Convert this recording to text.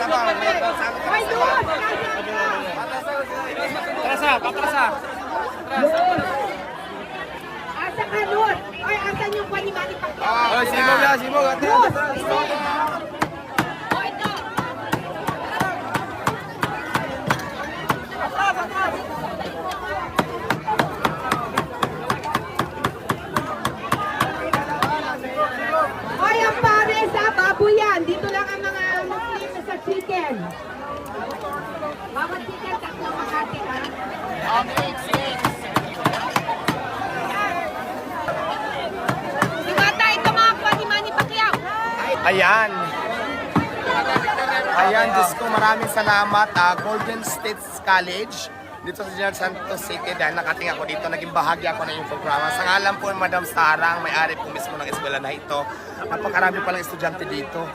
Ay, doon! Patrasa. Asa ka, Lord? Ay, asan yung Manny Pacquiao? Oh, simog na, simog. Lord! Ay, ang pares ha, baboy yan. Dito lang ang mga Muslim sa chicken. Bawat chicken, tatlong makati ha. Simata, ito mga kuha ni Manny Pacquiao. Ayan. Ayan, Diyos ko, maraming salamat. Golden State College dito sa General Santos City dahil nakating ako dito, naging bahagi ako ng yung programa. Sa ngalan po, Madam Sarang, may-ari po mismo ng eskwela na ito. Napakarami palang estudyante dito.